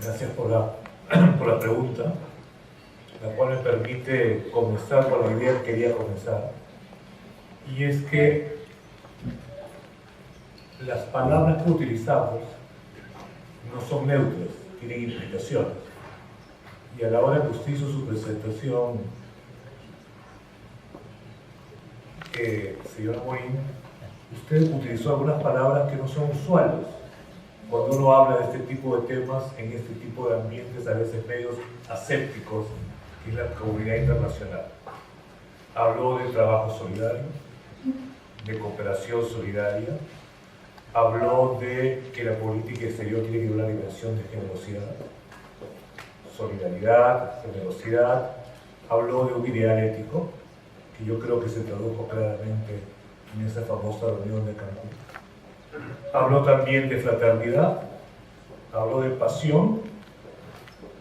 Gracias por la pregunta, la cual me permite comenzar con la idea que quería comenzar. Y es que las palabras que utilizamos no son neutras, tienen implicaciones. Y a la hora que usted hizo su presentación, señor Morín, usted utilizó algunas palabras que no son usuales cuando uno habla de este tipo de temas en este tipo de ambientes a veces medios asépticos en la comunidad internacional. Habló de trabajo solidario, de cooperación solidaria, habló de que la política exterior tiene que tener una dimensión de generosidad, solidaridad, generosidad, habló de un ideal ético, que yo creo que se tradujo claramente en esa famosa reunión de Cancún. Habló también de fraternidad, habló de pasión,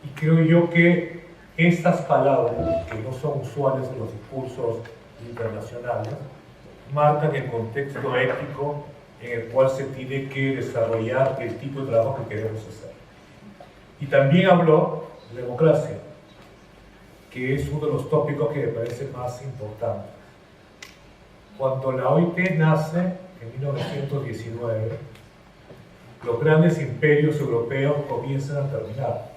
y creo yo que estas palabras, que no son usuales en los discursos internacionales, marcan el contexto ético en el cual se tiene que desarrollar el tipo de trabajo que queremos hacer. Y también habló de democracia, que es uno de los tópicos que me parece más importante. Cuando la OIT nace en 1919, los grandes imperios europeos comienzan a terminar.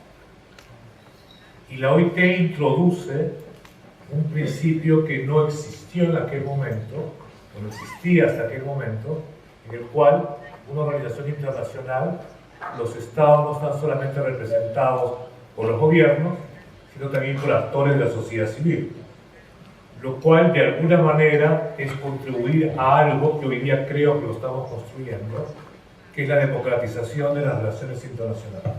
Y la OIT introduce un principio que no existió en aquel momento, o no existía hasta aquel momento, en el cual una organización internacional, los estados no están solamente representados por los gobiernos, sino también por actores de la sociedad civil, lo cual de alguna manera es contribuir a algo que hoy día creo que lo estamos construyendo, que es la democratización de las relaciones internacionales.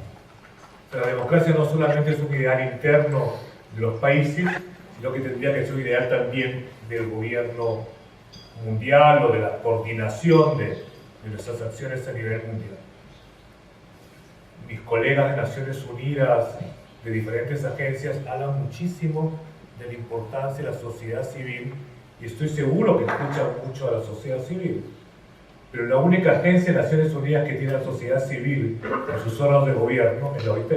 La democracia no solamente es un ideal interno de los países, sino que tendría que ser un ideal también del gobierno mundial o de la coordinación de nuestras acciones a nivel mundial. Mis colegas de Naciones Unidas, de diferentes agencias, hablan muchísimo de la importancia de la sociedad civil, y estoy seguro que escuchan mucho a la sociedad civil. Pero la única agencia de Naciones Unidas que tiene la sociedad civil en sus órganos de gobierno es la OIT.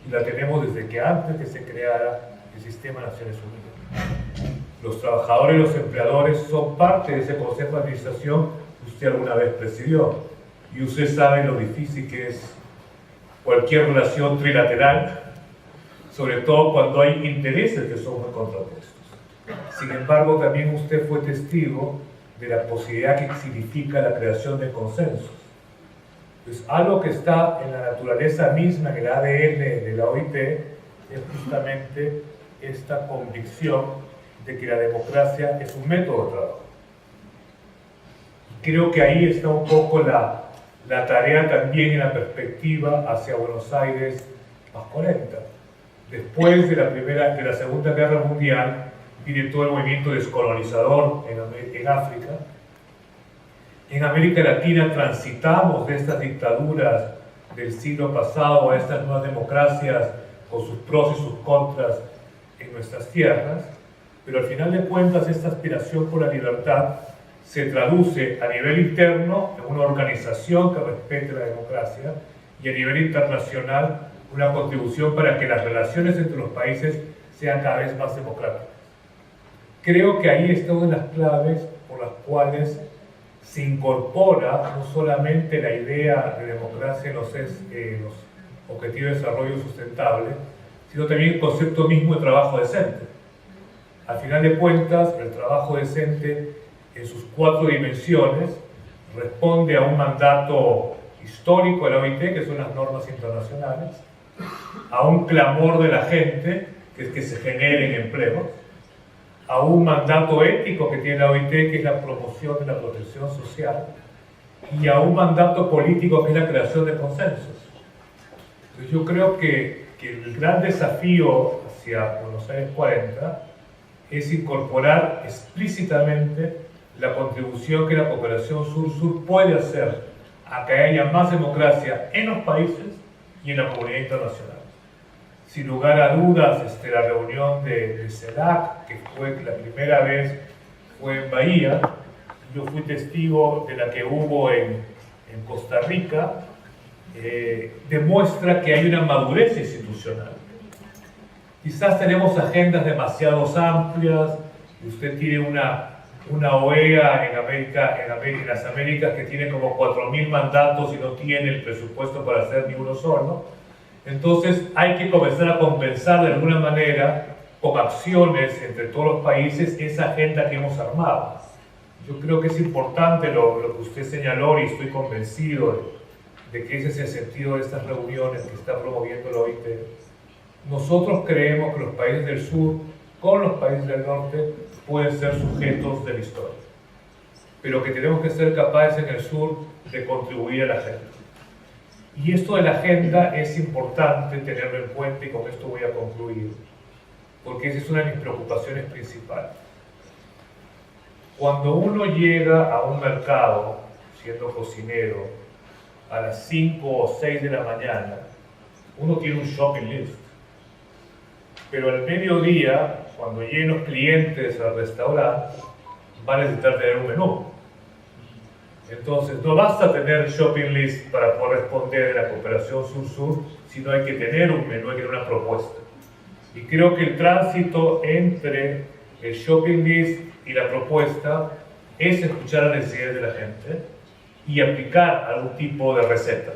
Y la tenemos desde que antes que se creara el sistema de Naciones Unidas. Los trabajadores y los empleadores son parte de ese consejo de administración que usted alguna vez presidió. Y usted sabe lo difícil que es cualquier relación trilateral, sobre todo cuando hay intereses que son muy contrapuestos. Sin embargo, también usted fue testigo de la posibilidad que significa la creación de consensos. Pues algo que está en la naturaleza misma, en el ADN de la OIT, es justamente esta convicción de que la democracia es un método de trabajo. Y creo que ahí está un poco la tarea también en la perspectiva hacia Buenos Aires más 40. Después de la Segunda Guerra Mundial, viene todo el movimiento descolonizador en África. En América Latina transitamos de estas dictaduras del siglo pasado a estas nuevas democracias con sus pros y sus contras en nuestras tierras, pero al final de cuentas esta aspiración por la libertad se traduce a nivel interno en una organización que respete la democracia y a nivel internacional una contribución para que las relaciones entre los países sean cada vez más democráticas. Creo que ahí está una de las claves por las cuales se incorpora no solamente la idea de democracia en los Objetivos de Desarrollo Sustentable, sino también el concepto mismo de trabajo decente. Al final de cuentas, el trabajo decente en sus 4 dimensiones responde a un mandato histórico de la OIT, que son las normas internacionales, a un clamor de la gente, que es que se generen empleos, a un mandato ético que tiene la OIT, que es la promoción de la protección social, y a un mandato político, que es la creación de consensos. Entonces yo creo que el gran desafío hacia Buenos Aires 40 es incorporar explícitamente la contribución que la cooperación sur-sur puede hacer a que haya más democracia en los países y en la comunidad internacional. Sin lugar a dudas, la reunión de CELAC, que fue la primera vez, fue en Bahía. Yo fui testigo de la que hubo en Costa Rica, demuestra que hay una madurez institucional. Quizás tenemos agendas demasiado amplias. Usted tiene una OEA en las Américas que tiene como 4.000 mandatos y no tiene el presupuesto para hacer ni uno solo. Entonces hay que comenzar a compensar de alguna manera con acciones entre todos los países esa agenda que hemos armado. Yo creo que es importante lo que usted señaló y estoy convencido de que ese es el sentido de estas reuniones que está promoviendo la OIT. Nosotros creemos que los países del sur con los países del norte pueden ser sujetos de la historia, pero que tenemos que ser capaces en el sur de contribuir a la agenda. Y esto de la agenda es importante tenerlo en cuenta, y con esto voy a concluir, porque esa es una de mis preocupaciones principales. Cuando uno llega a un mercado, siendo cocinero, a las 5 o 6 de la mañana, uno tiene un shopping list. Pero al mediodía, cuando lleguen los clientes al restaurante, va a necesitar tener un menú. Entonces, no basta tener shopping list para poder responder de la cooperación sur-sur, sino hay que tener un menú, hay que tener una propuesta. Y creo que el tránsito entre el shopping list y la propuesta es escuchar las necesidades de la gente y aplicar algún tipo de receta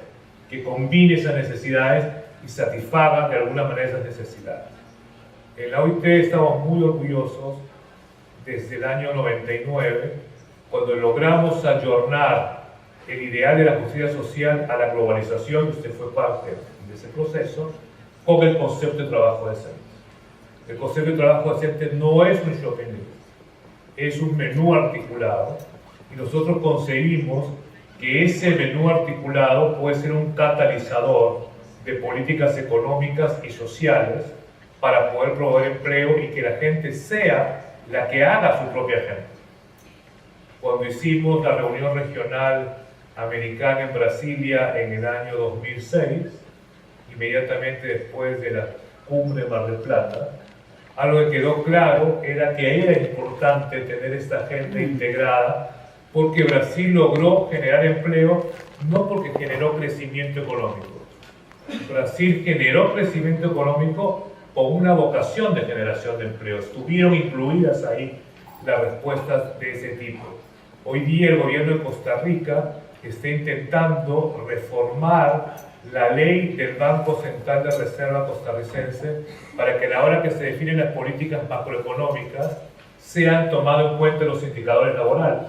que combine esas necesidades y satisfagan de alguna manera esas necesidades. En la OIT estamos muy orgullosos desde el año 99, cuando logramos ayornar el ideal de la justicia social a la globalización, y usted fue parte de ese proceso, con el concepto de trabajo decente. El concepto de trabajo decente no es un shopping list, es un menú articulado, y nosotros conseguimos que ese menú articulado puede ser un catalizador de políticas económicas y sociales para poder proveer empleo y que la gente sea la que haga su propia agenda. Cuando hicimos la reunión regional americana en Brasilia en el año 2006, inmediatamente después de la cumbre de Mar del Plata, algo que quedó claro era que era importante tener esta agenda integrada porque Brasil logró generar empleo no porque generó crecimiento económico. Brasil generó crecimiento económico con una vocación de generación de empleo. Estuvieron incluidas ahí las respuestas de ese tipo. Hoy día el gobierno de Costa Rica está intentando reformar la ley del Banco Central de Reserva costarricense para que a la hora que se definen las políticas macroeconómicas sean tomados en cuenta los indicadores laborales.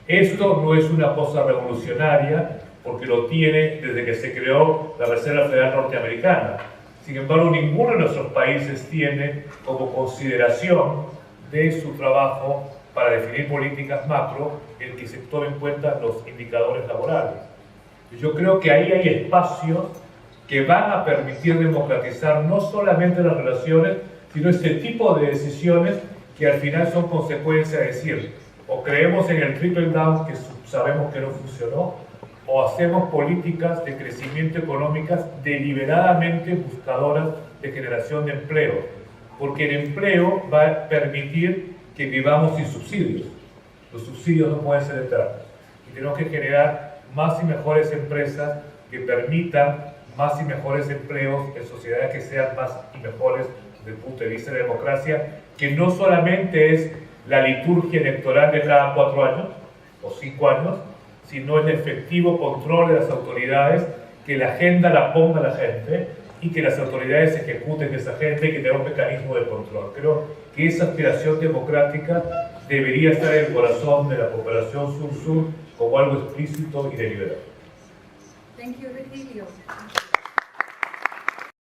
Esto no es una cosa revolucionaria porque lo tiene desde que se creó la Reserva Federal Norteamericana. Sin embargo, ninguno de nuestros países tiene como consideración de su trabajo para definir políticas macro el que se tomen en cuenta los indicadores laborales. Yo creo que ahí hay espacios que van a permitir democratizar no solamente las relaciones, sino este tipo de decisiones que al final son consecuencia de decir, o creemos en el trickle down que sabemos que no funcionó, o hacemos políticas de crecimiento económicas deliberadamente buscadoras de generación de empleo, porque el empleo va a permitir que vivamos sin subsidios. Los subsidios no pueden ser eternos y tenemos que generar más y mejores empresas que permitan más y mejores empleos en sociedades que sean más y mejores desde el punto de vista de la democracia, que no solamente es la liturgia electoral de cada 4 años o 5 años, sino el efectivo control de las autoridades, que la agenda la ponga la gente y que las autoridades ejecuten esa agenda y que tenga un mecanismo de control. Creo que esa aspiración democrática debería estar en el corazón de la cooperación sur-sur como algo explícito y deliberado. Thank you, Virgilio.